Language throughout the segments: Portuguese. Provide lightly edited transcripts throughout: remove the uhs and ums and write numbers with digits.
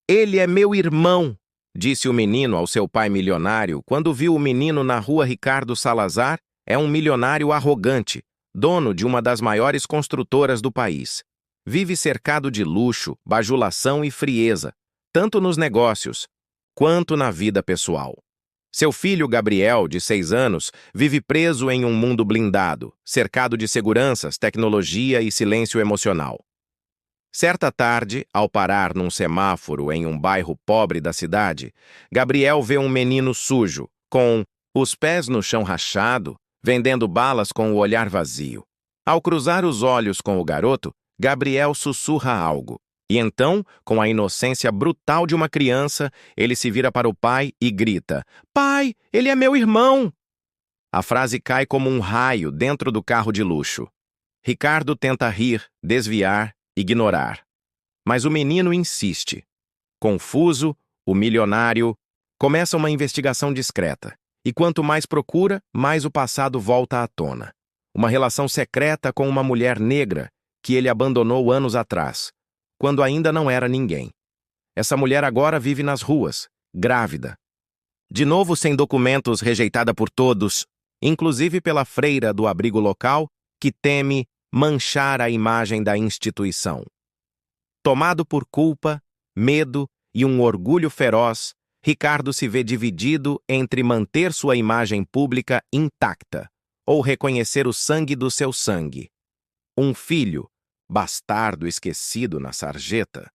Ele é meu irmão, disse o menino ao seu pai milionário quando viu o menino na rua. Ricardo Salazar é um milionário arrogante, dono de uma das maiores construtoras do país. Vive cercado de luxo, bajulação e frieza, tanto nos negócios quanto na vida pessoal. Seu filho Gabriel, de 6 anos, vive preso em um mundo blindado, cercado de seguranças, tecnologia e silêncio emocional. Certa tarde, ao parar num semáforo em um bairro pobre da cidade, Gabriel vê um menino sujo, com os pés no chão rachado, vendendo balas com o olhar vazio. Ao cruzar os olhos com o garoto, Gabriel sussurra algo. E então, com a inocência brutal de uma criança, ele se vira para o pai e grita: "Pai, ele é meu irmão!" A frase cai como um raio dentro do carro de luxo. Ricardo tenta rir, desviar, ignorar. Mas o menino insiste. Confuso, o milionário começa uma investigação discreta. E quanto mais procura, mais o passado volta à tona. Uma relação secreta com uma mulher negra que ele abandonou anos atrás, quando ainda não era ninguém. Essa mulher agora vive nas ruas, grávida. De novo sem documentos, rejeitada por todos, inclusive pela freira do abrigo local, que teme manchar a imagem da instituição. Tomado por culpa, medo e um orgulho feroz, Ricardo se vê dividido entre manter sua imagem pública intacta ou reconhecer o sangue do seu sangue. Um filho, bastardo esquecido na sarjeta.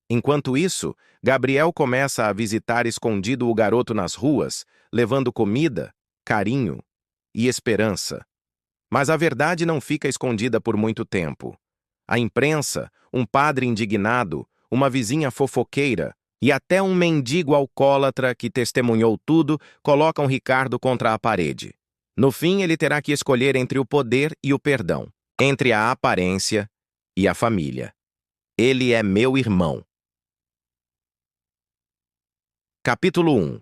Enquanto isso, Gabriel começa a visitar escondido o garoto nas ruas, levando comida, carinho e esperança. Mas a verdade não fica escondida por muito tempo. A imprensa, um padre indignado, uma vizinha fofoqueira e até um mendigo alcoólatra que testemunhou tudo colocam Ricardo contra a parede. No fim, ele terá que escolher entre o poder e o perdão, entre a aparência e a família. Ele é meu irmão. Capítulo 1.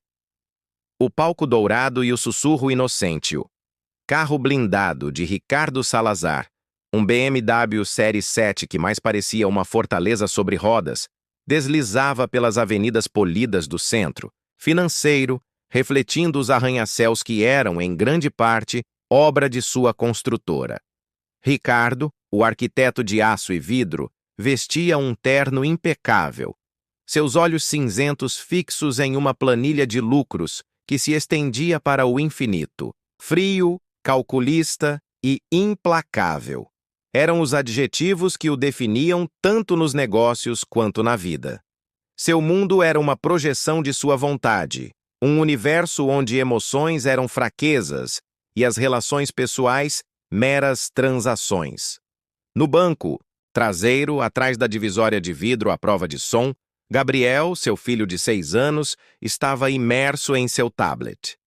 O palco dourado e o sussurro inocente. Carro blindado de Ricardo Salazar, um BMW Série 7 que mais parecia uma fortaleza sobre rodas, deslizava pelas avenidas polidas do centro, financeiro, refletindo os arranha-céus que eram, em grande parte, obra de sua construtora. Ricardo, o arquiteto de aço e vidro, vestia um terno impecável, seus olhos cinzentos fixos em uma planilha de lucros que se estendia para o infinito. Frio, calculista e implacável eram os adjetivos que o definiam tanto nos negócios quanto na vida. Seu mundo era uma projeção de sua vontade, um universo onde emoções eram fraquezas e as relações pessoais meras transações. No banco, traseiro, atrás da divisória de vidro à prova de som, Gabriel, seu filho de 6 anos, estava imerso em seu tablet.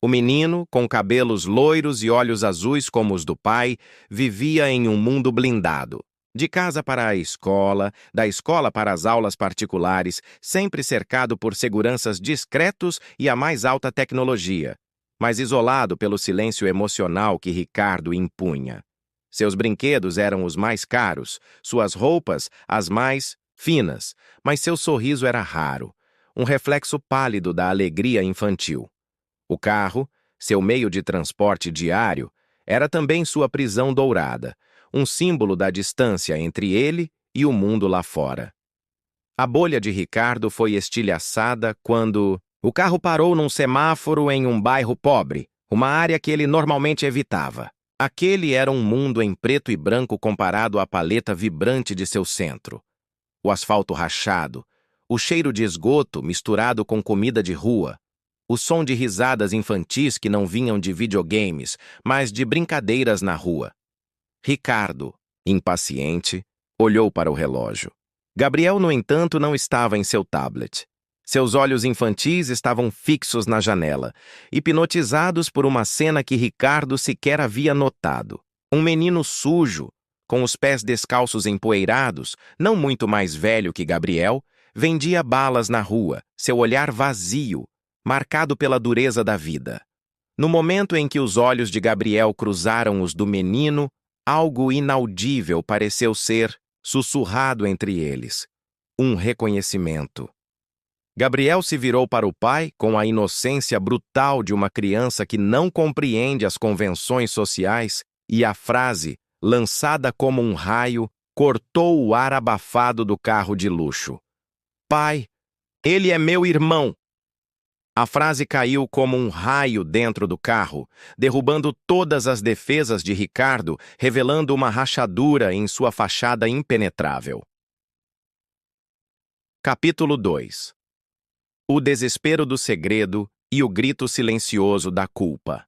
O menino, com cabelos loiros e olhos azuis como os do pai, vivia em um mundo blindado. De casa para a escola, da escola para as aulas particulares, sempre cercado por seguranças discretos e a mais alta tecnologia, mas isolado pelo silêncio emocional que Ricardo impunha. Seus brinquedos eram os mais caros, suas roupas as mais finas, mas seu sorriso era raro, um reflexo pálido da alegria infantil. O carro, seu meio de transporte diário, era também sua prisão dourada, um símbolo da distância entre ele e o mundo lá fora. A bolha de Ricardo foi estilhaçada quando o carro parou num semáforo em um bairro pobre, uma área que ele normalmente evitava. Aquele era um mundo em preto e branco comparado à paleta vibrante de seu centro. O asfalto rachado, o cheiro de esgoto misturado com comida de rua, o som de risadas infantis que não vinham de videogames, mas de brincadeiras na rua. Ricardo, impaciente, olhou para o relógio. Gabriel, no entanto, não estava em seu tablet. Seus olhos infantis estavam fixos na janela, hipnotizados por uma cena que Ricardo sequer havia notado. Um menino sujo, com os pés descalços empoeirados, não muito mais velho que Gabriel, vendia balas na rua, seu olhar vazio, marcado pela dureza da vida. No momento em que os olhos de Gabriel cruzaram os do menino, algo inaudível pareceu ser sussurrado entre eles. Um reconhecimento. Gabriel se virou para o pai com a inocência brutal de uma criança que não compreende as convenções sociais, e a frase, lançada como um raio, cortou o ar abafado do carro de luxo. Pai, ele é meu irmão! A frase caiu como um raio dentro do carro, derrubando todas as defesas de Ricardo, revelando uma rachadura em sua fachada impenetrável. Capítulo 2. O desespero do segredo e o grito silencioso da culpa.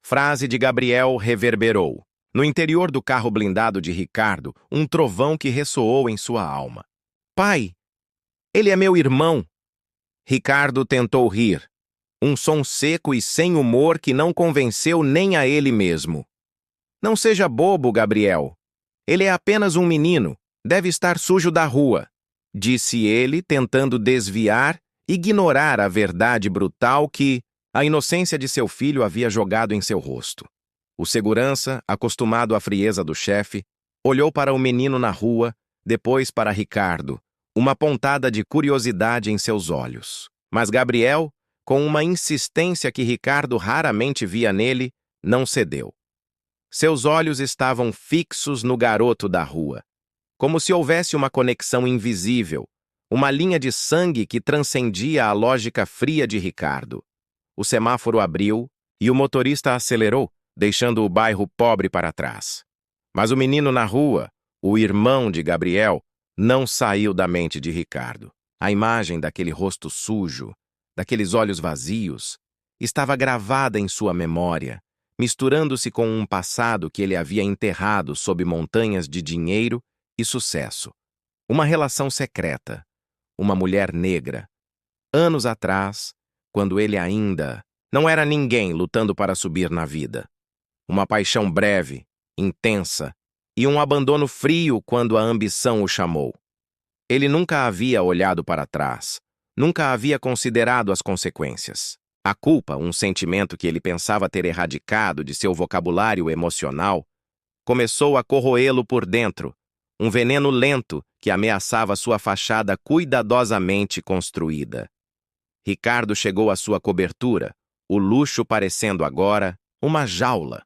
Frase de Gabriel reverberou. No interior do carro blindado de Ricardo, um trovão que ressoou em sua alma. Pai, ele é meu irmão! Ricardo tentou rir. Um som seco e sem humor que não convenceu nem a ele mesmo. Não seja bobo, Gabriel. Ele é apenas um menino. Deve estar sujo da rua, disse ele, tentando desviar, ignorar a verdade brutal que a inocência de seu filho havia jogado em seu rosto. O segurança, acostumado à frieza do chefe, olhou para o menino na rua, depois para Ricardo, uma pontada de curiosidade em seus olhos. Mas Gabriel, com uma insistência que Ricardo raramente via nele, não cedeu. Seus olhos estavam fixos no garoto da rua, como se houvesse uma conexão invisível, uma linha de sangue que transcendia a lógica fria de Ricardo. O semáforo abriu e o motorista acelerou, deixando o bairro pobre para trás. Mas o menino na rua, o irmão de Gabriel, não saiu da mente de Ricardo. A imagem daquele rosto sujo, daqueles olhos vazios, estava gravada em sua memória, misturando-se com um passado que ele havia enterrado sob montanhas de dinheiro e sucesso. Uma relação secreta, uma mulher negra. Anos atrás, quando ele ainda não era ninguém lutando para subir na vida. Uma paixão breve, intensa, e um abandono frio quando a ambição o chamou. Ele nunca havia olhado para trás, nunca havia considerado as consequências. A culpa, um sentimento que ele pensava ter erradicado de seu vocabulário emocional, começou a corroê-lo por dentro, um veneno lento que ameaçava sua fachada cuidadosamente construída. Ricardo chegou à sua cobertura, o luxo parecendo agora uma jaula.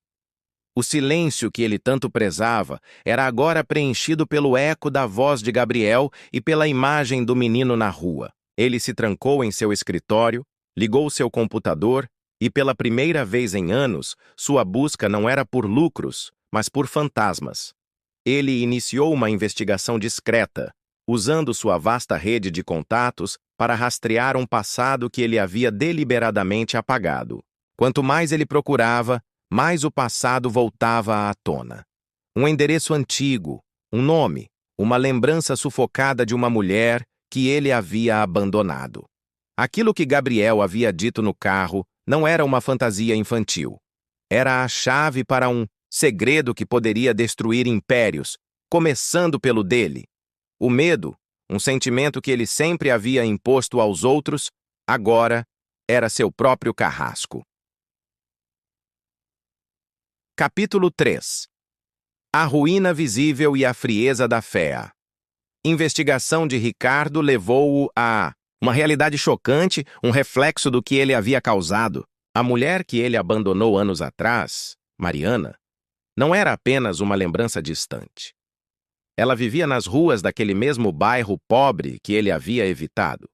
O silêncio que ele tanto prezava era agora preenchido pelo eco da voz de Gabriel e pela imagem do menino na rua. Ele se trancou em seu escritório, ligou seu computador e, pela primeira vez em anos, sua busca não era por lucros, mas por fantasmas. Ele iniciou uma investigação discreta, usando sua vasta rede de contatos para rastrear um passado que ele havia deliberadamente apagado. Quanto mais ele procurava, mais o passado voltava à tona. Um endereço antigo, um nome, uma lembrança sufocada de uma mulher que ele havia abandonado. Aquilo que Gabriel havia dito no carro não era uma fantasia infantil. Era a chave para um segredo que poderia destruir impérios, começando pelo dele. O medo, um sentimento que ele sempre havia imposto aos outros, agora era seu próprio carrasco. Capítulo 3. A ruína visível e a frieza da fé. Investigação de Ricardo levou-o a uma realidade chocante, um reflexo do que ele havia causado. A mulher que ele abandonou anos atrás, Mariana, não era apenas uma lembrança distante. Ela vivia nas ruas daquele mesmo bairro pobre que ele havia evitado.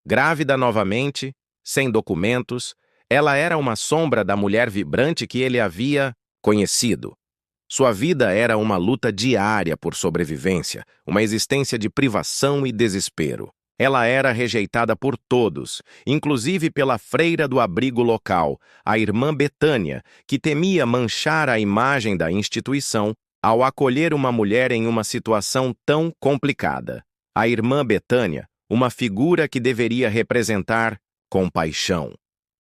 Grávida novamente, sem documentos, ela era uma sombra da mulher vibrante que ele havia conhecido. Sua vida era uma luta diária por sobrevivência, uma existência de privação e desespero. Ela era rejeitada por todos, inclusive pela freira do abrigo local, a irmã Betânia, que temia manchar a imagem da instituição ao acolher uma mulher em uma situação tão complicada. A irmã Betânia, uma figura que deveria representar compaixão,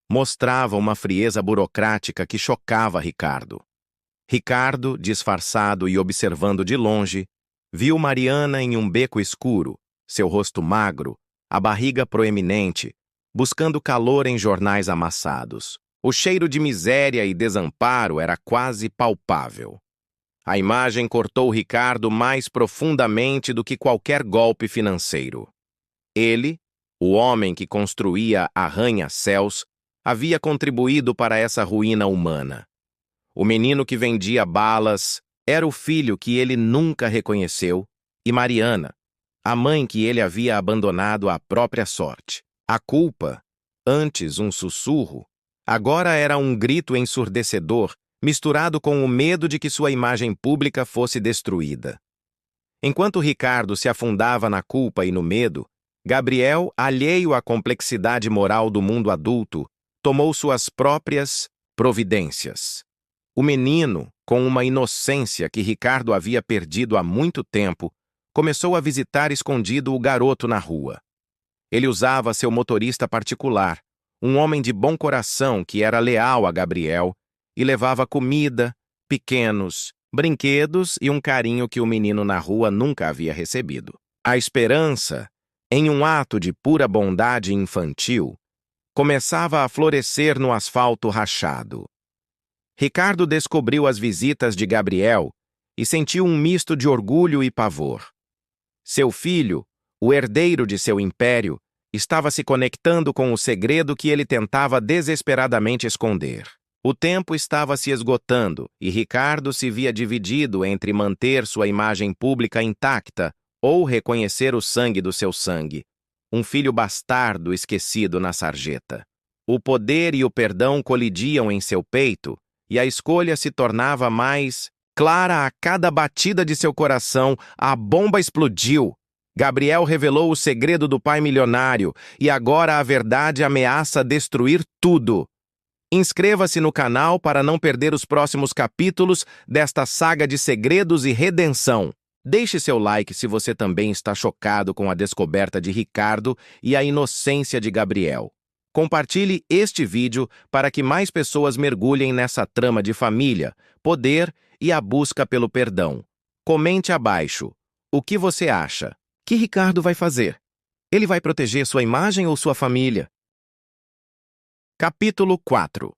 mostrava uma frieza burocrática que chocava Ricardo. Ricardo, disfarçado e observando de longe, viu Mariana em um beco escuro, seu rosto magro, a barriga proeminente, buscando calor em jornais amassados. O cheiro de miséria e desamparo era quase palpável. A imagem cortou Ricardo mais profundamente do que qualquer golpe financeiro. Ele, O homem que construía arranha-céus havia contribuído para essa ruína humana. O menino que vendia balas era o filho que ele nunca reconheceu, e Mariana, a mãe que ele havia abandonado à própria sorte. A culpa, antes um sussurro, agora era um grito ensurdecedor, misturado com o medo de que sua imagem pública fosse destruída. Enquanto Ricardo se afundava na culpa e no medo, Gabriel, alheio à complexidade moral do mundo adulto, tomou suas próprias providências. O menino, com uma inocência que Ricardo havia perdido há muito tempo, começou a visitar escondido o garoto na rua. Ele usava seu motorista particular, um homem de bom coração que era leal a Gabriel, e levava comida, pequenos brinquedos e um carinho que o menino na rua nunca havia recebido. A esperança, em um ato de pura bondade infantil, começava a florescer no asfalto rachado. Ricardo descobriu as visitas de Gabriel e sentiu um misto de orgulho e pavor. Seu filho, o herdeiro de seu império, estava se conectando com o segredo que ele tentava desesperadamente esconder. O tempo estava se esgotando e Ricardo se via dividido entre manter sua imagem pública intacta ou reconhecer o sangue do seu sangue, um filho bastardo esquecido na sarjeta. O poder e o perdão colidiam em seu peito e a escolha se tornava mais clara a cada batida de seu coração. A bomba explodiu. Gabriel revelou o segredo do pai milionário e agora a verdade ameaça destruir tudo. Inscreva-se no canal para não perder os próximos capítulos desta saga de segredos e redenção. Deixe seu like se você também está chocado com a descoberta de Ricardo e a inocência de Gabriel. Compartilhe este vídeo para que mais pessoas mergulhem nessa trama de família, poder e a busca pelo perdão. Comente abaixo. O que você acha? Que Ricardo vai fazer? Ele vai proteger sua imagem ou sua família? Capítulo 4.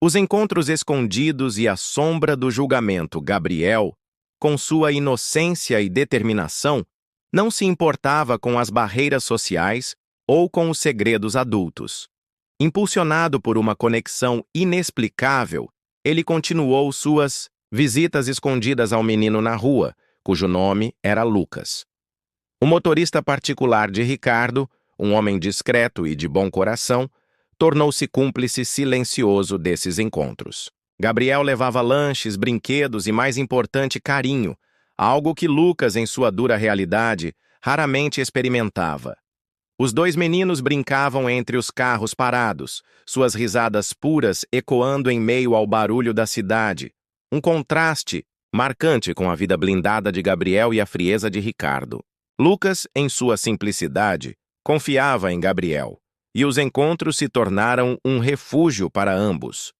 Os encontros escondidos e a sombra do julgamento. Gabriel, com sua inocência e determinação, não se importava com as barreiras sociais ou com os segredos adultos. Impulsionado por uma conexão inexplicável, ele continuou suas visitas escondidas ao menino na rua, cujo nome era Lucas. O motorista particular de Ricardo, um homem discreto e de bom coração, tornou-se cúmplice silencioso desses encontros. Gabriel levava lanches, brinquedos e, mais importante, carinho, algo que Lucas, em sua dura realidade, raramente experimentava. Os dois meninos brincavam entre os carros parados, suas risadas puras ecoando em meio ao barulho da cidade, um contraste marcante com a vida blindada de Gabriel e a frieza de Ricardo. Lucas, em sua simplicidade, confiava em Gabriel, e os encontros se tornaram um refúgio para ambos.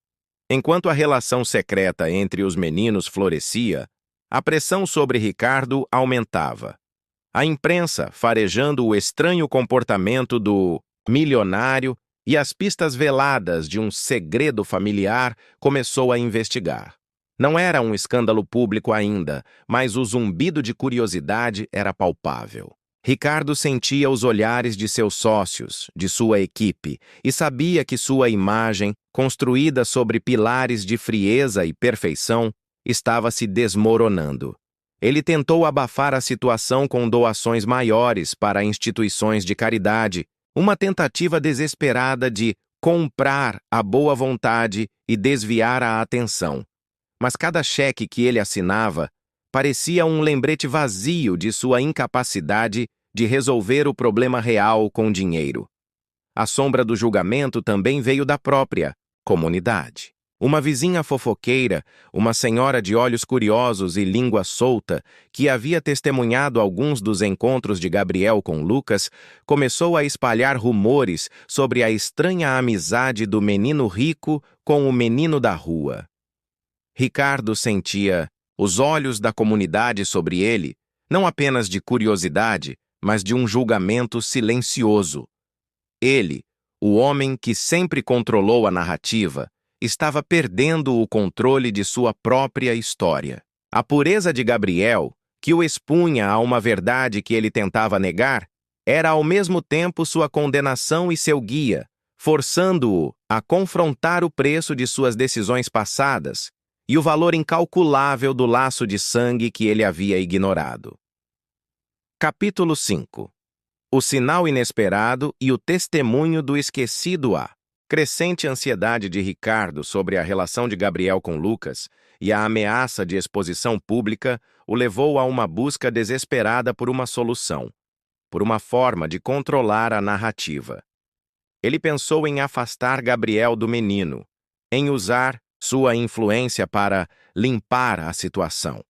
Enquanto a relação secreta entre os meninos florescia, a pressão sobre Ricardo aumentava. A imprensa, farejando o estranho comportamento do milionário e as pistas veladas de um segredo familiar, começou a investigar. Não era um escândalo público ainda, mas o zumbido de curiosidade era palpável. Ricardo sentia os olhares de seus sócios, de sua equipe, e sabia que sua imagem, construída sobre pilares de frieza e perfeição, estava se desmoronando. Ele tentou abafar a situação com doações maiores para instituições de caridade, uma tentativa desesperada de comprar a boa vontade e desviar a atenção. Mas cada cheque que ele assinava parecia um lembrete vazio de sua incapacidade de resolver o problema real com dinheiro. A sombra do julgamento também veio da própria comunidade. Uma vizinha fofoqueira, uma senhora de olhos curiosos e língua solta, que havia testemunhado alguns dos encontros de Gabriel com Lucas, começou a espalhar rumores sobre a estranha amizade do menino rico com o menino da rua. Ricardo sentia os olhos da comunidade sobre ele, não apenas de curiosidade, mas de um julgamento silencioso. Ele, o homem que sempre controlou a narrativa, estava perdendo o controle de sua própria história. A pureza de Gabriel, que o expunha a uma verdade que ele tentava negar, era ao mesmo tempo sua condenação e seu guia, forçando-o a confrontar o preço de suas decisões passadas e o valor incalculável do laço de sangue que ele havia ignorado. Capítulo 5. O sinal inesperado e o testemunho do esquecido. A crescente ansiedade de Ricardo sobre a relação de Gabriel com Lucas e a ameaça de exposição pública o levou a uma busca desesperada por uma solução, por uma forma de controlar a narrativa. Ele pensou em afastar Gabriel do menino, em usar sua influência para limpar a situação.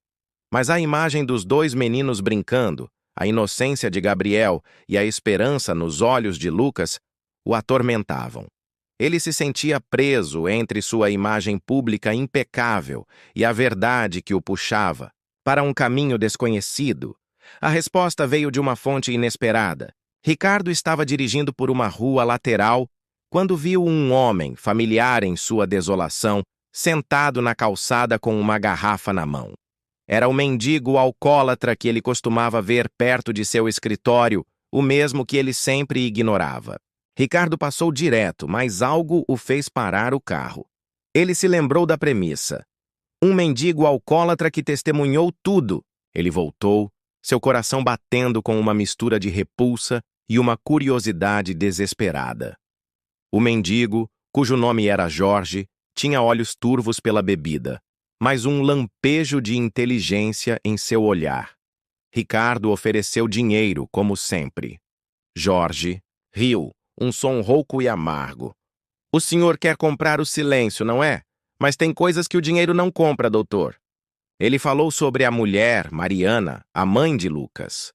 Mas a imagem dos dois meninos brincando, a inocência de Gabriel e a esperança nos olhos de Lucas o atormentavam. Ele se sentia preso entre sua imagem pública impecável e a verdade que o puxava para um caminho desconhecido. A resposta veio de uma fonte inesperada. Ricardo estava dirigindo por uma rua lateral quando viu um homem familiar em sua desolação, sentado na calçada com uma garrafa na mão. Era o mendigo alcoólatra que ele costumava ver perto de seu escritório, o mesmo que ele sempre ignorava. Ricardo passou direto, mas algo o fez parar o carro. Ele se lembrou da premissa. Um mendigo alcoólatra que testemunhou tudo. Ele voltou, seu coração batendo com uma mistura de repulsa e uma curiosidade desesperada. O mendigo, cujo nome era Jorge, tinha olhos turvos pela bebida, mas um lampejo de inteligência em seu olhar. Ricardo ofereceu dinheiro, como sempre. Jorge riu, um som rouco e amargo. O senhor quer comprar o silêncio, não é? Mas tem coisas que o dinheiro não compra, doutor. Ele falou sobre a mulher, Mariana, a mãe de Lucas.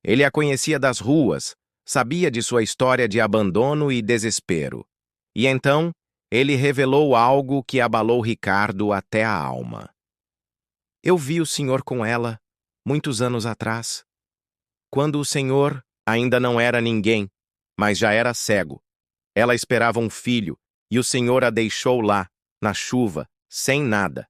Ele a conhecia das ruas, sabia de sua história de abandono e desespero. E então, ele revelou algo que abalou Ricardo até a alma. Eu vi o senhor com ela, muitos anos atrás, quando o senhor ainda não era ninguém, mas já era cego. Ela esperava um filho, e o senhor a deixou lá, na chuva, sem nada.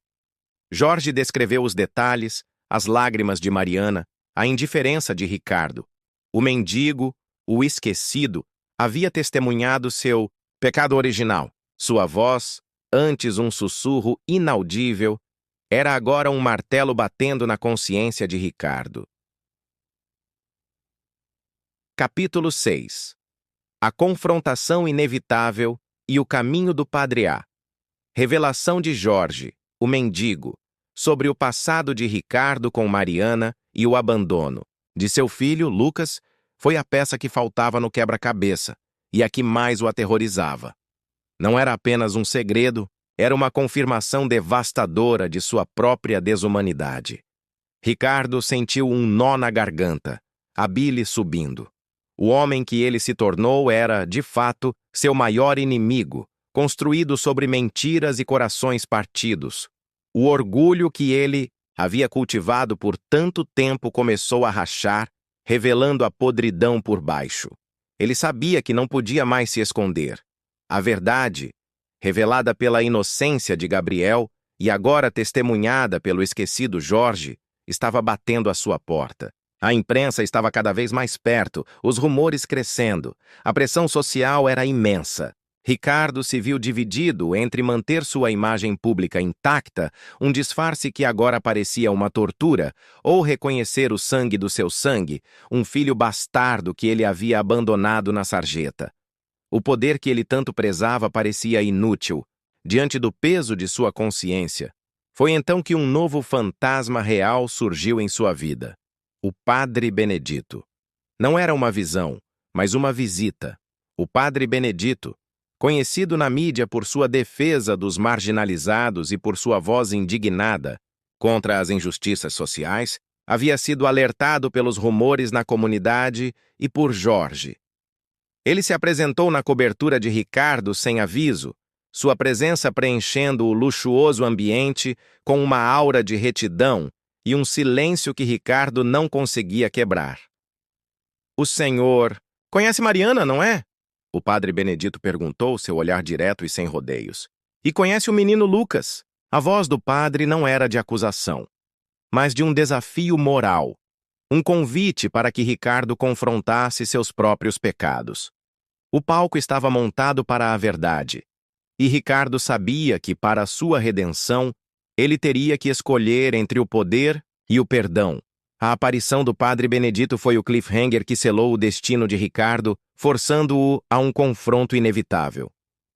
Jorge descreveu os detalhes, as lágrimas de Mariana, a indiferença de Ricardo. O mendigo, o esquecido, havia testemunhado seu pecado original. Sua voz, antes um sussurro inaudível, era agora um martelo batendo na consciência de Ricardo. Capítulo 6. A confrontação inevitável e o caminho do Padre A. Revelação de Jorge, o mendigo, sobre o passado de Ricardo com Mariana e o abandono de seu filho, Lucas, foi a peça que faltava no quebra-cabeça e a que mais o aterrorizava. Não era apenas um segredo, era uma confirmação devastadora de sua própria desumanidade. Ricardo sentiu um nó na garganta, a bile subindo. O homem que ele se tornou era, de fato, seu maior inimigo, construído sobre mentiras e corações partidos. O orgulho que ele havia cultivado por tanto tempo começou a rachar, revelando a podridão por baixo. Ele sabia que não podia mais se esconder. A verdade, revelada pela inocência de Gabriel e agora testemunhada pelo esquecido Jorge, estava batendo à sua porta. A imprensa estava cada vez mais perto, os rumores crescendo. A pressão social era imensa. Ricardo se viu dividido entre manter sua imagem pública intacta, um disfarce que agora parecia uma tortura, ou reconhecer o sangue do seu sangue, um filho bastardo que ele havia abandonado na sarjeta. O poder que ele tanto prezava parecia inútil, diante do peso de sua consciência. Foi então que um novo fantasma real surgiu em sua vida. O Padre Benedito. Não era uma visão, mas uma visita. O Padre Benedito, conhecido na mídia por sua defesa dos marginalizados e por sua voz indignada contra as injustiças sociais, havia sido alertado pelos rumores na comunidade e por Jorge. Ele se apresentou na cobertura de Ricardo sem aviso, sua presença preenchendo o luxuoso ambiente com uma aura de retidão e um silêncio que Ricardo não conseguia quebrar. O senhor conhece Mariana, não é? O Padre Benedito perguntou, seu olhar direto e sem rodeios. E conhece o menino Lucas? A voz do padre não era de acusação, mas de um desafio moral. um convite para que Ricardo confrontasse seus próprios pecados. O palco estava montado para a verdade, e Ricardo sabia que, para a sua redenção, ele teria que escolher entre o poder e o perdão. A aparição do Padre Benedito foi o cliffhanger que selou o destino de Ricardo, forçando-o a um confronto inevitável.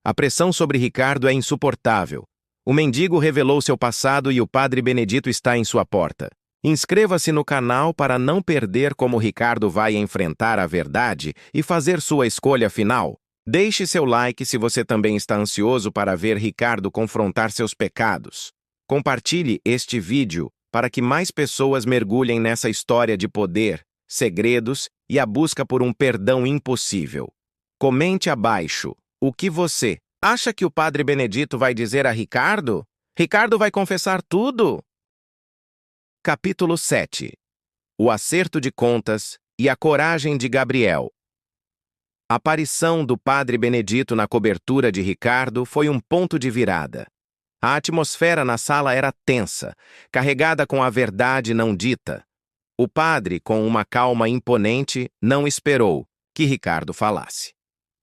A pressão sobre Ricardo é insuportável. O mendigo revelou seu passado e o Padre Benedito está em sua porta. Inscreva-se no canal para não perder como Ricardo vai enfrentar a verdade e fazer sua escolha final. Deixe seu like se você também está ansioso para ver Ricardo confrontar seus pecados. Compartilhe este vídeo para que mais pessoas mergulhem nessa história de poder, segredos e a busca por um perdão impossível. Comente abaixo o que você acha que o Padre Benedito vai dizer a Ricardo? Ricardo vai confessar tudo? Capítulo 7. O acerto de contas e a coragem de Gabriel. A aparição do Padre Benedito na cobertura de Ricardo foi um ponto de virada. A atmosfera na sala era tensa, carregada com a verdade não dita. O padre, com uma calma imponente, não esperou que Ricardo falasse.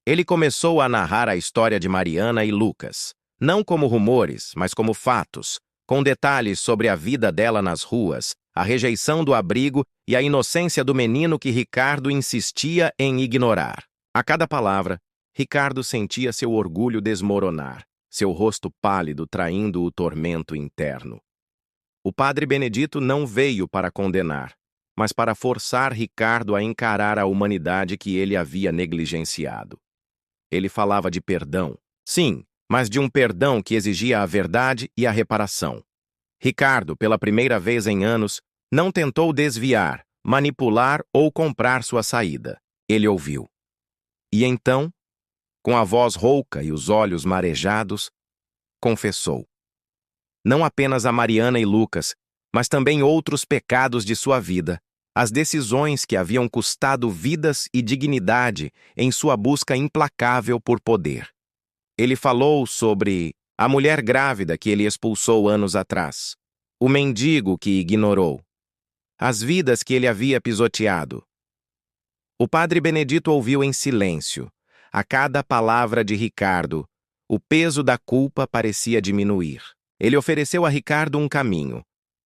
Ele começou a narrar a história de Mariana e Lucas, não como rumores, mas como fatos, com detalhes sobre a vida dela nas ruas, a rejeição do abrigo e a inocência do menino que Ricardo insistia em ignorar. A cada palavra, Ricardo sentia seu orgulho desmoronar, seu rosto pálido traindo o tormento interno. O Padre Benedito não veio para condenar, mas para forçar Ricardo a encarar a humanidade que ele havia negligenciado. Ele falava de perdão, sim, mas de um perdão que exigia a verdade e a reparação. Ricardo, pela primeira vez em anos, não tentou desviar, manipular ou comprar sua saída. Ele ouviu. E então, com a voz rouca e os olhos marejados, confessou. Não apenas a Mariana e Lucas, mas também outros pecados de sua vida, as decisões que haviam custado vidas e dignidade em sua busca implacável por poder. Ele falou sobre a mulher grávida que ele expulsou anos atrás, o mendigo que ignorou, as vidas que ele havia pisoteado. O Padre Benedito ouviu em silêncio. A cada palavra de Ricardo, o peso da culpa parecia diminuir. Ele ofereceu a Ricardo um caminho.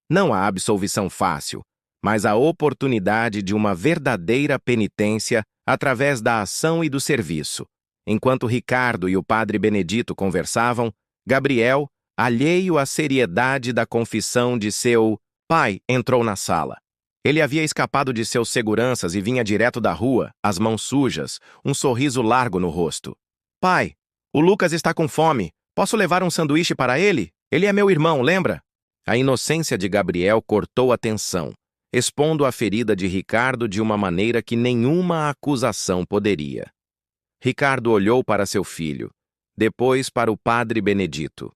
Não a absolvição fácil, mas a oportunidade de uma verdadeira penitência através da ação e do serviço. Enquanto Ricardo e o Padre Benedito conversavam, Gabriel, alheio à seriedade da confissão de seu pai, entrou na sala. Ele havia escapado de seus seguranças e vinha direto da rua, as mãos sujas, um sorriso largo no rosto. Pai, o Lucas está com fome. Posso levar um sanduíche para ele? Ele é meu irmão, lembra? A inocência de Gabriel cortou a tensão, expondo a ferida de Ricardo de uma maneira que nenhuma acusação poderia. Ricardo olhou para seu filho, depois para o Padre Benedito.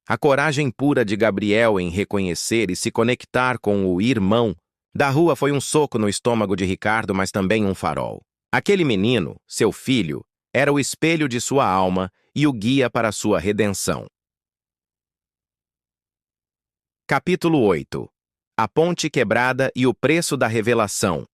A coragem pura de Gabriel em reconhecer e se conectar com o irmão da rua foi um soco no estômago de Ricardo, mas também um farol. Aquele menino, seu filho, era o espelho de sua alma e o guia para sua redenção. Capítulo 8. A ponte quebrada e o preço da revelação.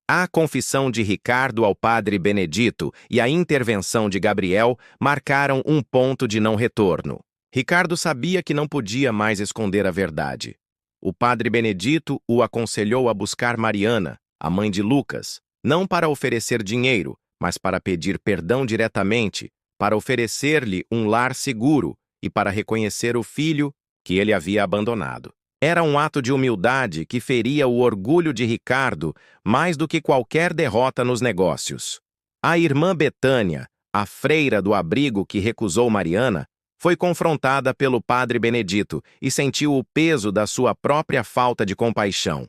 A confissão de Ricardo ao Padre Benedito e a intervenção de Gabriel marcaram um ponto de não retorno. Ricardo sabia que não podia mais esconder a verdade. O Padre Benedito o aconselhou a buscar Mariana, a mãe de Lucas, não para oferecer dinheiro, mas para pedir perdão diretamente, para oferecer-lhe um lar seguro e para reconhecer o filho que ele havia abandonado. Era um ato de humildade que feria o orgulho de Ricardo mais do que qualquer derrota nos negócios. A irmã Betânia, a freira do abrigo que recusou Mariana, foi confrontada pelo Padre Benedito e sentiu o peso da sua própria falta de compaixão.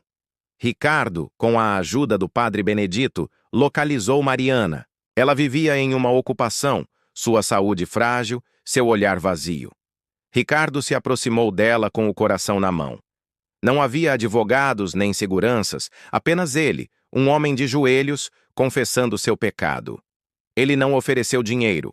Ricardo, com a ajuda do Padre Benedito, localizou Mariana. Ela vivia em uma ocupação, sua saúde frágil, seu olhar vazio. Ricardo se aproximou dela com o coração na mão. Não havia advogados nem seguranças, apenas ele, um homem de joelhos, confessando seu pecado. Ele não ofereceu dinheiro,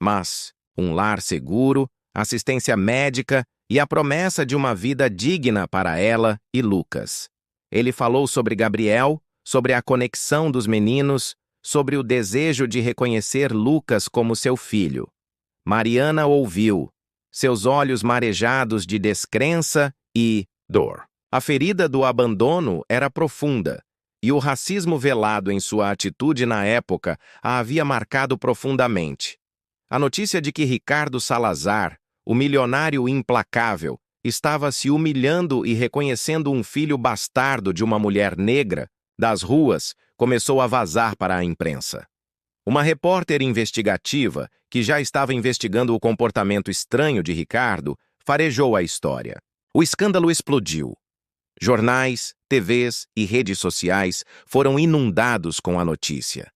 mas um lar seguro, assistência médica e a promessa de uma vida digna para ela e Lucas. Ele falou sobre Gabriel, sobre a conexão dos meninos, sobre o desejo de reconhecer Lucas como seu filho. Mariana ouviu, seus olhos marejados de descrença e dor. A ferida do abandono era profunda, e o racismo velado em sua atitude na época a havia marcado profundamente. A notícia de que Ricardo Salazar, o milionário implacável, estava se humilhando e reconhecendo um filho bastardo de uma mulher negra, das ruas, começou a vazar para a imprensa. Uma repórter investigativa, que já estava investigando o comportamento estranho de Ricardo, farejou a história. O escândalo explodiu. Jornais, TVs e redes sociais foram inundados com a notícia.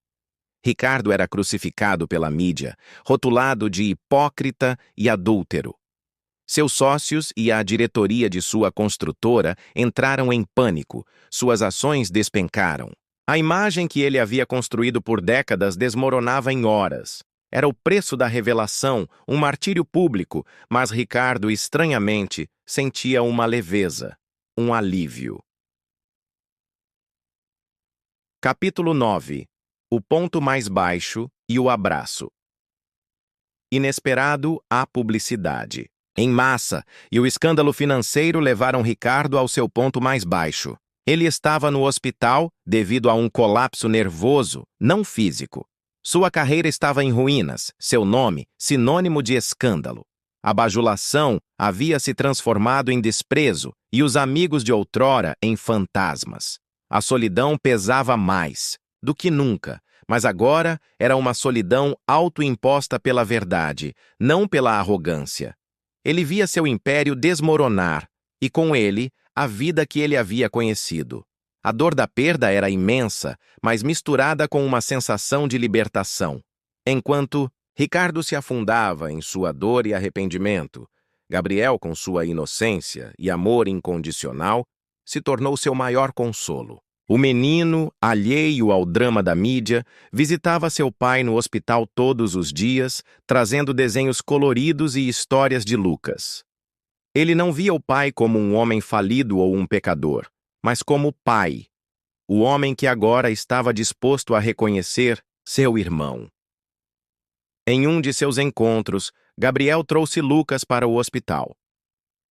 Ricardo era crucificado pela mídia, rotulado de hipócrita e adúltero. Seus sócios e a diretoria de sua construtora entraram em pânico, suas ações despencaram. A imagem que ele havia construído por décadas desmoronava em horas. Era o preço da revelação, um martírio público, mas Ricardo, estranhamente, sentia uma leveza, um alívio. Capítulo 9. O ponto mais baixo e o abraço. Inesperado, a publicidade. Em massa, e o escândalo financeiro levaram Ricardo ao seu ponto mais baixo. Ele estava no hospital devido a um colapso nervoso, não físico. Sua carreira estava em ruínas, seu nome, sinônimo de escândalo. A bajulação havia se transformado em desprezo e os amigos de outrora em fantasmas. A solidão pesava mais do que nunca, mas agora era uma solidão autoimposta pela verdade, não pela arrogância. Ele via seu império desmoronar, e com ele, a vida que ele havia conhecido. A dor da perda era imensa, mas misturada com uma sensação de libertação. Enquanto Ricardo se afundava em sua dor e arrependimento, Gabriel, com sua inocência e amor incondicional, se tornou seu maior consolo. O menino, alheio ao drama da mídia, visitava seu pai no hospital todos os dias, trazendo desenhos coloridos e histórias de Lucas. Ele não via o pai como um homem falido ou um pecador, mas como pai, o homem que agora estava disposto a reconhecer seu irmão. Em um de seus encontros, Gabriel trouxe Lucas para o hospital.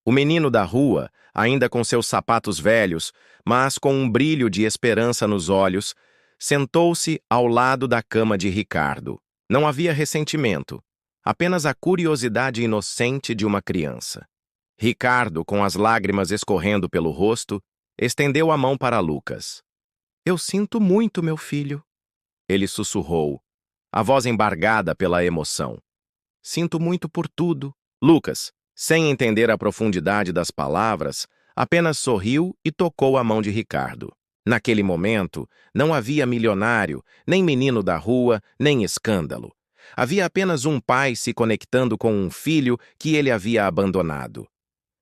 O menino da rua, ainda com seus sapatos velhos, mas com um brilho de esperança nos olhos, sentou-se ao lado da cama de Ricardo. Não havia ressentimento, apenas a curiosidade inocente de uma criança. Ricardo, com as lágrimas escorrendo pelo rosto, estendeu a mão para Lucas. "Eu sinto muito, meu filho." Ele sussurrou, a voz embargada pela emoção. "Sinto muito por tudo." Lucas, sem entender a profundidade das palavras, apenas sorriu e tocou a mão de Ricardo. Naquele momento, não havia milionário, nem menino da rua, nem escândalo. Havia apenas um pai se conectando com um filho que ele havia abandonado.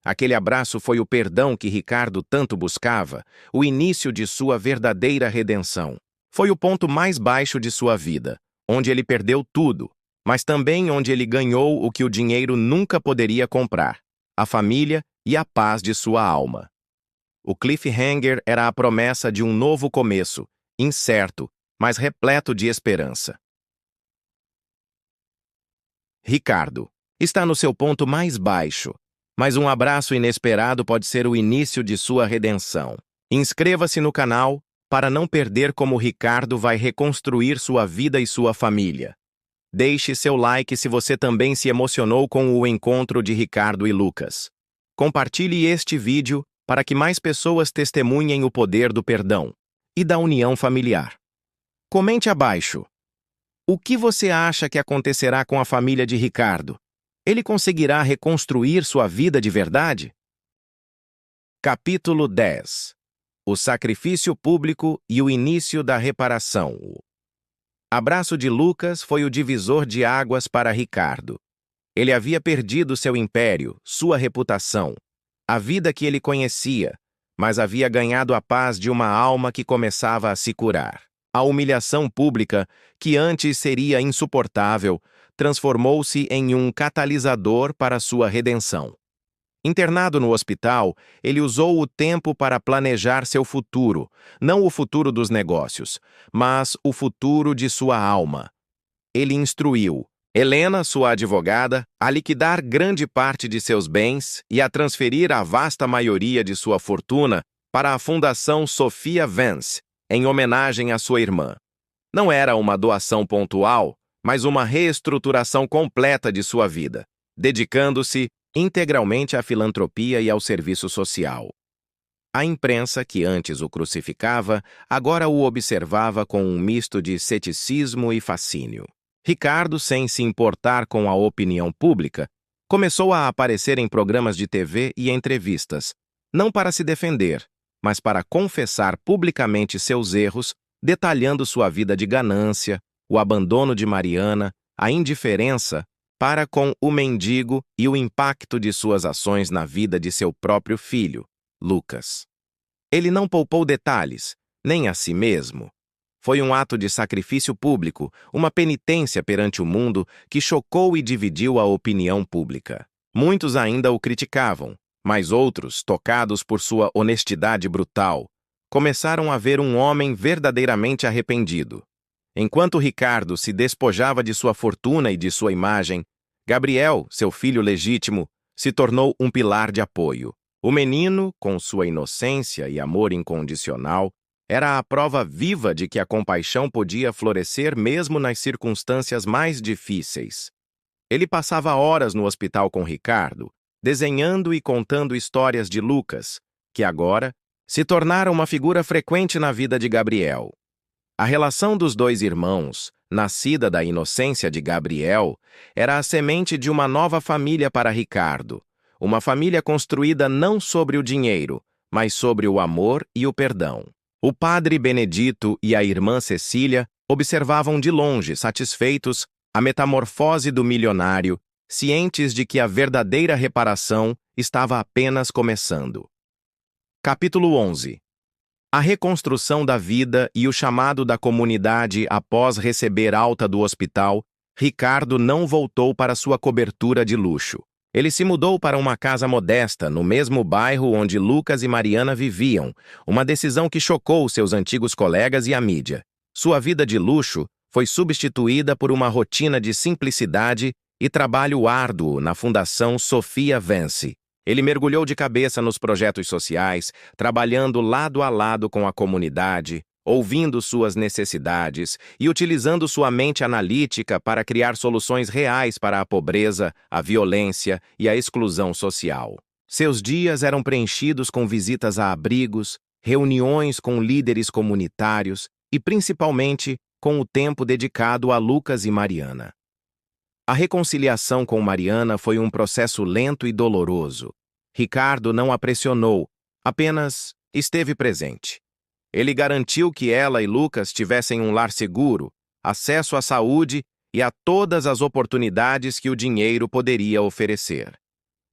Aquele abraço foi o perdão que Ricardo tanto buscava, o início de sua verdadeira redenção. Foi o ponto mais baixo de sua vida, onde ele perdeu tudo, mas também onde ele ganhou o que o dinheiro nunca poderia comprar, a família e a paz de sua alma. O cliffhanger era a promessa de um novo começo, incerto, mas repleto de esperança. Ricardo está no seu ponto mais baixo, mas um abraço inesperado pode ser o início de sua redenção. Inscreva-se no canal para não perder como Ricardo vai reconstruir sua vida e sua família. Deixe seu like se você também se emocionou com o encontro de Ricardo e Lucas. Compartilhe este vídeo para que mais pessoas testemunhem o poder do perdão e da união familiar. Comente abaixo. O que você acha que acontecerá com a família de Ricardo? Ele conseguirá reconstruir sua vida de verdade? Capítulo 10. O sacrifício público e o início da reparação. O abraço de Lucas foi o divisor de águas para Ricardo. Ele havia perdido seu império, sua reputação, a vida que ele conhecia, mas havia ganhado a paz de uma alma que começava a se curar. A humilhação pública, que antes seria insuportável, transformou-se em um catalisador para sua redenção. Internado no hospital, ele usou o tempo para planejar seu futuro, não o futuro dos negócios, mas o futuro de sua alma. Ele instruiu Helena, sua advogada, a liquidar grande parte de seus bens e a transferir a vasta maioria de sua fortuna para a Fundação Sophia Vance, em homenagem à sua irmã. Não era uma doação pontual, mas uma reestruturação completa de sua vida, dedicando-se integralmente à filantropia e ao serviço social. A imprensa, que antes o crucificava, agora o observava com um misto de ceticismo e fascínio. Ricardo, sem se importar com a opinião pública, começou a aparecer em programas de TV e entrevistas, não para se defender, mas para confessar publicamente seus erros, detalhando sua vida de ganância, o abandono de Mariana, a indiferença para com o mendigo e o impacto de suas ações na vida de seu próprio filho, Lucas. Ele não poupou detalhes, nem a si mesmo. Foi um ato de sacrifício público, uma penitência perante o mundo que chocou e dividiu a opinião pública. Muitos ainda o criticavam, mas outros, tocados por sua honestidade brutal, começaram a ver um homem verdadeiramente arrependido. Enquanto Ricardo se despojava de sua fortuna e de sua imagem, Gabriel, seu filho legítimo, se tornou um pilar de apoio. O menino, com sua inocência e amor incondicional, era a prova viva de que a compaixão podia florescer mesmo nas circunstâncias mais difíceis. Ele passava horas no hospital com Ricardo, desenhando e contando histórias de Lucas, que agora se tornaram uma figura frequente na vida de Gabriel. A relação dos dois irmãos, nascida da inocência de Gabriel, era a semente de uma nova família para Ricardo, uma família construída não sobre o dinheiro, mas sobre o amor e o perdão. O padre Benedito e a irmã Cecília observavam de longe, satisfeitos, a metamorfose do milionário, cientes de que a verdadeira reparação estava apenas começando. Capítulo 11. A reconstrução da vida e o chamado da comunidade após receber alta do hospital, Ricardo não voltou para sua cobertura de luxo. Ele se mudou para uma casa modesta, no mesmo bairro onde Lucas e Mariana viviam, uma decisão que chocou seus antigos colegas e a mídia. Sua vida de luxo foi substituída por uma rotina de simplicidade e trabalho árduo na Fundação Sophia Vance. Ele mergulhou de cabeça nos projetos sociais, trabalhando lado a lado com a comunidade, ouvindo suas necessidades e utilizando sua mente analítica para criar soluções reais para a pobreza, a violência e a exclusão social. Seus dias eram preenchidos com visitas a abrigos, reuniões com líderes comunitários e, principalmente, com o tempo dedicado a Lucas e Mariana. A reconciliação com Mariana foi um processo lento e doloroso. Ricardo não a pressionou, apenas esteve presente. Ele garantiu que ela e Lucas tivessem um lar seguro, acesso à saúde e a todas as oportunidades que o dinheiro poderia oferecer.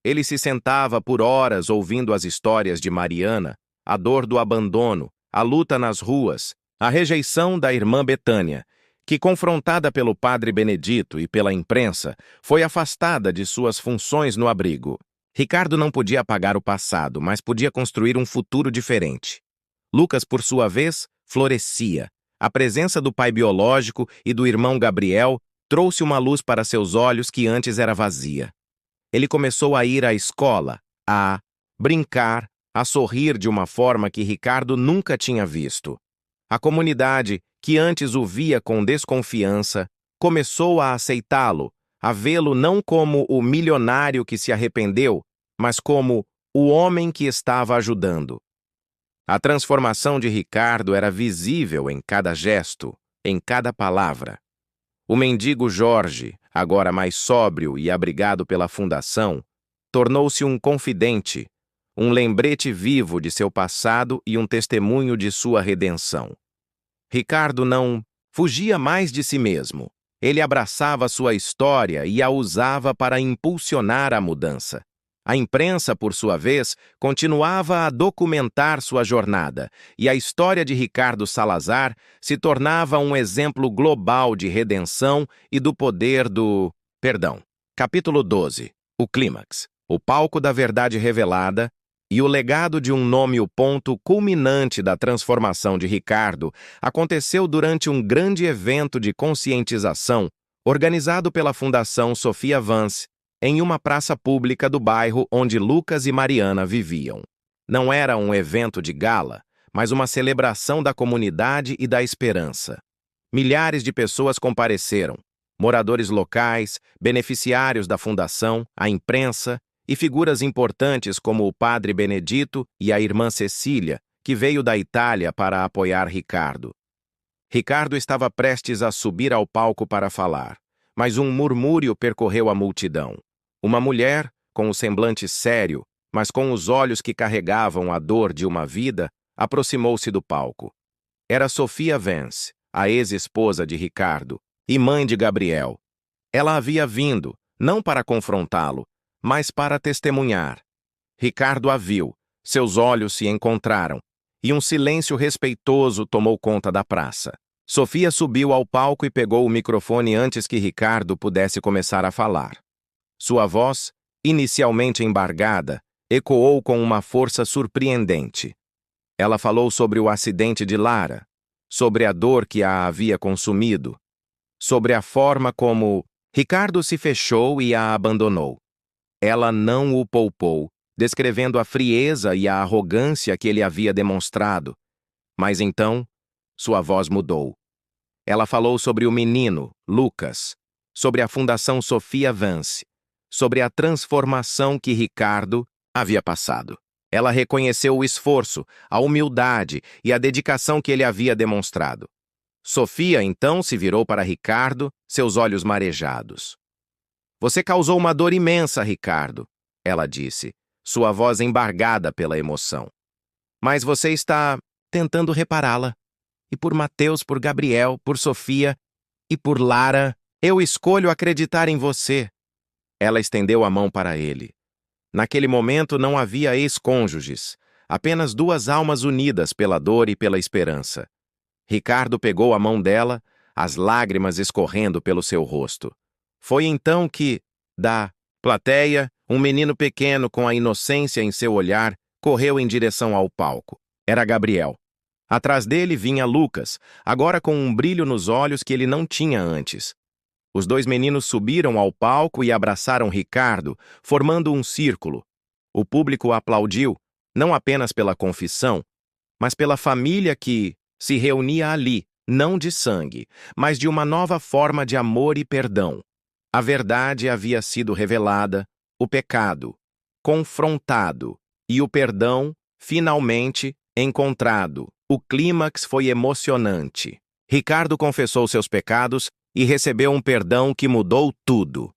Ele se sentava por horas ouvindo as histórias de Mariana, a dor do abandono, a luta nas ruas, a rejeição da irmã Betânia, que, confrontada pelo padre Benedito e pela imprensa, foi afastada de suas funções no abrigo. Ricardo não podia apagar o passado, mas podia construir um futuro diferente. Lucas, por sua vez, florescia. A presença do pai biológico e do irmão Gabriel trouxe uma luz para seus olhos que antes era vazia. Ele começou a ir à escola, a brincar, a sorrir de uma forma que Ricardo nunca tinha visto. A comunidade, que antes o via com desconfiança, começou a aceitá-lo, a vê-lo não como o milionário que se arrependeu, mas como o homem que estava ajudando. A transformação de Ricardo era visível em cada gesto, em cada palavra. O mendigo Jorge, agora mais sóbrio e abrigado pela fundação, tornou-se um confidente, um lembrete vivo de seu passado e um testemunho de sua redenção. Ricardo não fugia mais de si mesmo. Ele abraçava sua história e a usava para impulsionar a mudança. A imprensa, por sua vez, continuava a documentar sua jornada, e a história de Ricardo Salazar se tornava um exemplo global de redenção e do poder do perdão. Capítulo 12. O clímax. o palco da verdade revelada e o legado de um nome. O ponto culminante da transformação de Ricardo aconteceu durante um grande evento de conscientização organizado pela Fundação Sophia Vance em uma praça pública do bairro onde Lucas e Mariana viviam. Não era um evento de gala, mas uma celebração da comunidade e da esperança. Milhares de pessoas compareceram, moradores locais, beneficiários da fundação, a imprensa e figuras importantes como o padre Benedito e a irmã Cecília, que veio da Itália para apoiar Ricardo. Ricardo estava prestes a subir ao palco para falar, mas um murmúrio percorreu a multidão. Uma mulher, com o semblante sério, mas com os olhos que carregavam a dor de uma vida, aproximou-se do palco. Era Sophia Vance, a ex-esposa de Ricardo, e mãe de Gabriel. Ela havia vindo, não para confrontá-lo, mas para testemunhar. Ricardo a viu, seus olhos se encontraram, e um silêncio respeitoso tomou conta da praça. Sophia subiu ao palco e pegou o microfone antes que Ricardo pudesse começar a falar. Sua voz, inicialmente embargada, ecoou com uma força surpreendente. Ela falou sobre o acidente de Lara, sobre a dor que a havia consumido, sobre a forma como Ricardo se fechou e a abandonou. Ela não o poupou, descrevendo a frieza e a arrogância que ele havia demonstrado. Mas então, sua voz mudou. Ela falou sobre o menino, Lucas, sobre a Fundação Sophia Vance, sobre a transformação que Ricardo havia passado. Ela reconheceu o esforço, a humildade e a dedicação que ele havia demonstrado. Sophia então se virou para Ricardo, seus olhos marejados. "Você causou uma dor imensa, Ricardo", ela disse, sua voz embargada pela emoção. "Mas você está tentando repará-la. E por Mateus, por Gabriel, por Sophia e por Lara, eu escolho acreditar em você." Ela estendeu a mão para ele. Naquele momento não havia ex-cônjuges, apenas duas almas unidas pela dor e pela esperança. Ricardo pegou a mão dela, as lágrimas escorrendo pelo seu rosto. Foi então que, da plateia, um menino pequeno com a inocência em seu olhar correu em direção ao palco. Era Gabriel. Atrás dele vinha Lucas, agora com um brilho nos olhos que ele não tinha antes. Os dois meninos subiram ao palco e abraçaram Ricardo, formando um círculo. O público aplaudiu, não apenas pela confissão, mas pela família que se reunia ali, não de sangue, mas de uma nova forma de amor e perdão. A verdade havia sido revelada, o pecado confrontado e o perdão, finalmente, encontrado. O clímax foi emocionante. Ricardo confessou seus pecados e recebeu um perdão que mudou tudo.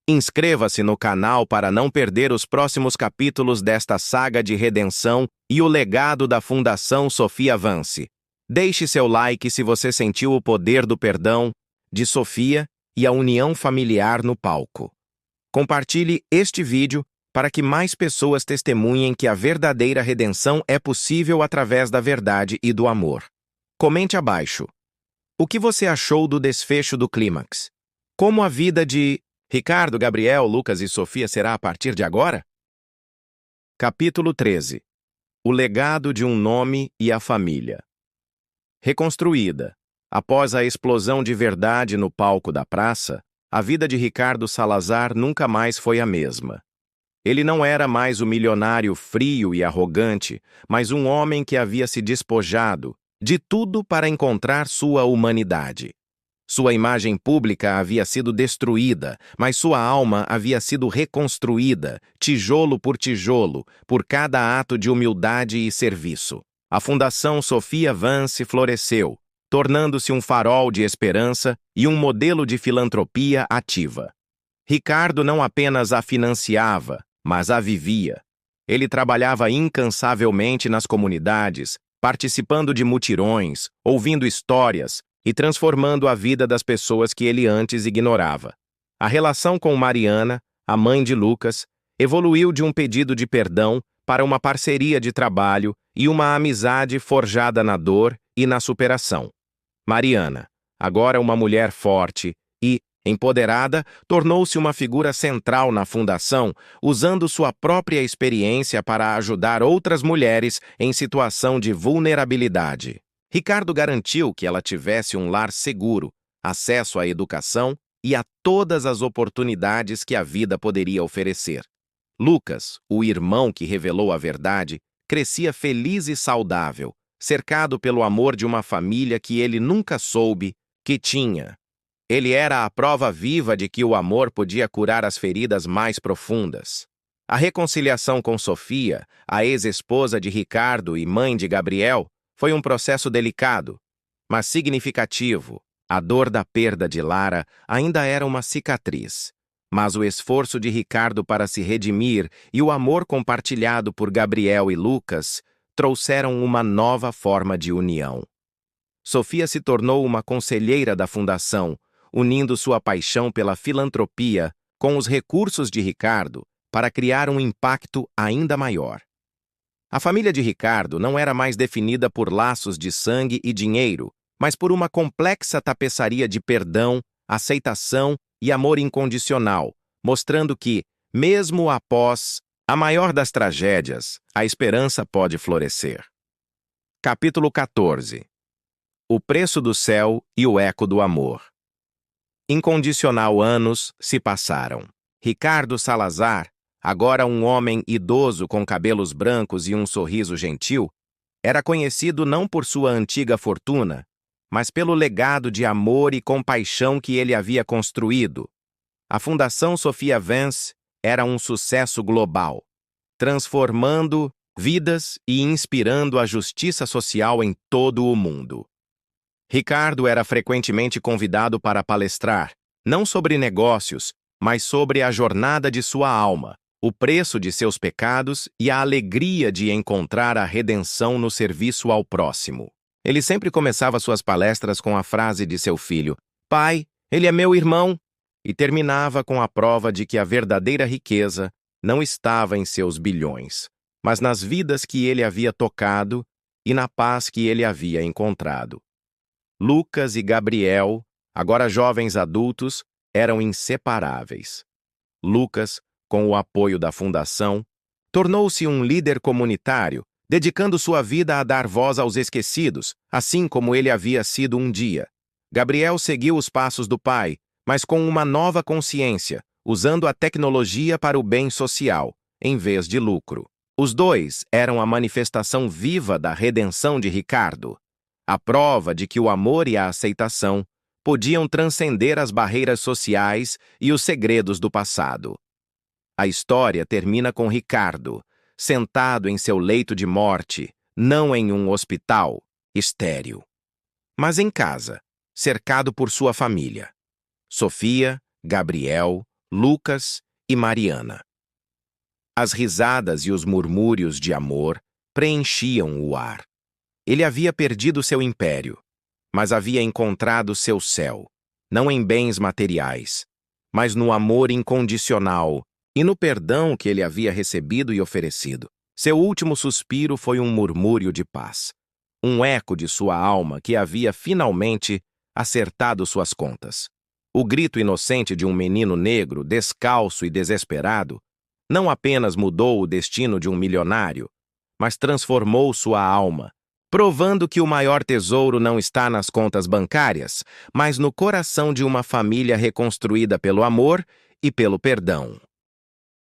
Inscreva-se no canal para não perder os próximos capítulos desta saga de redenção e o legado da Fundação Sophia Vance. Deixe seu like se você sentiu o poder do perdão, de Sophia e a união familiar no palco. Compartilhe este vídeo para que mais pessoas testemunhem que a verdadeira redenção é possível através da verdade e do amor. Comente abaixo. O que você achou do desfecho do clímax? Como a vida de Ricardo, Gabriel, Lucas e Sophia será a partir de agora? Capítulo 13. O legado de um nome e a família. Reconstruída. Após a explosão de verdade no palco da praça, a vida de Ricardo Salazar nunca mais foi a mesma. Ele não era mais o milionário frio e arrogante, mas um homem que havia se despojado de tudo para encontrar sua humanidade. Sua imagem pública havia sido destruída, mas sua alma havia sido reconstruída, tijolo por tijolo, por cada ato de humildade e serviço. A Fundação Sophia Vance floresceu, tornando-se um farol de esperança e um modelo de filantropia ativa. Ricardo não apenas a financiava, mas a vivia. Ele trabalhava incansavelmente nas comunidades, participando de mutirões, ouvindo histórias e transformando a vida das pessoas que ele antes ignorava. A relação com Mariana, a mãe de Lucas, evoluiu de um pedido de perdão para uma parceria de trabalho e uma amizade forjada na dor e na superação. Mariana, agora uma mulher forte e Empoderada, tornou-se uma figura central na fundação, usando sua própria experiência para ajudar outras mulheres em situação de vulnerabilidade. Ricardo garantiu que ela tivesse um lar seguro, acesso à educação e a todas as oportunidades que a vida poderia oferecer. Lucas, o irmão que revelou a verdade, crescia feliz e saudável, cercado pelo amor de uma família que ele nunca soube que tinha. Ele era a prova viva de que o amor podia curar as feridas mais profundas. A reconciliação com Sofia, a ex-esposa de Ricardo e mãe de Gabriel, foi um processo delicado, mas significativo. A dor da perda de Lara ainda era uma cicatriz, mas o esforço de Ricardo para se redimir e o amor compartilhado por Gabriel e Lucas trouxeram uma nova forma de união. Sofia se tornou uma conselheira da fundação, unindo sua paixão pela filantropia com os recursos de Ricardo para criar um impacto ainda maior. A família de Ricardo não era mais definida por laços de sangue e dinheiro, mas por uma complexa tapeçaria de perdão, aceitação e amor incondicional, mostrando que, mesmo após a maior das tragédias, a esperança pode florescer. Capítulo 14. O preço do céu e o eco do amor. Incondicional anos se passaram. Ricardo Salazar, agora um homem idoso com cabelos brancos e um sorriso gentil, era conhecido não por sua antiga fortuna, mas pelo legado de amor e compaixão que ele havia construído. A Fundação Sophia Vance era um sucesso global, transformando vidas e inspirando a justiça social em todo o mundo. Ricardo era frequentemente convidado para palestrar, não sobre negócios, mas sobre a jornada de sua alma, o preço de seus pecados e a alegria de encontrar a redenção no serviço ao próximo. Ele sempre começava suas palestras com a frase de seu filho, "Pai, ele é meu irmão", e terminava com a prova de que a verdadeira riqueza não estava em seus bilhões, mas nas vidas que ele havia tocado e na paz que ele havia encontrado. Lucas e Gabriel, agora jovens adultos, eram inseparáveis. Lucas, com o apoio da fundação, tornou-se um líder comunitário, dedicando sua vida a dar voz aos esquecidos, assim como ele havia sido um dia. Gabriel seguiu os passos do pai, mas com uma nova consciência, usando a tecnologia para o bem social, em vez de lucro. Os dois eram a manifestação viva da redenção de Ricardo, a prova de que o amor e a aceitação podiam transcender as barreiras sociais e os segredos do passado. A história termina com Ricardo, sentado em seu leito de morte, não em um hospital, estéril, mas em casa, cercado por sua família: Sofia, Gabriel, Lucas e Mariana. As risadas e os murmúrios de amor preenchiam o ar. Ele havia perdido seu império, mas havia encontrado seu céu, não em bens materiais, mas no amor incondicional e no perdão que ele havia recebido e oferecido. Seu último suspiro foi um murmúrio de paz, um eco de sua alma que havia finalmente acertado suas contas. O grito inocente de um menino negro, descalço e desesperado, não apenas mudou o destino de um milionário, mas transformou sua alma, provando que o maior tesouro não está nas contas bancárias, mas no coração de uma família reconstruída pelo amor e pelo perdão.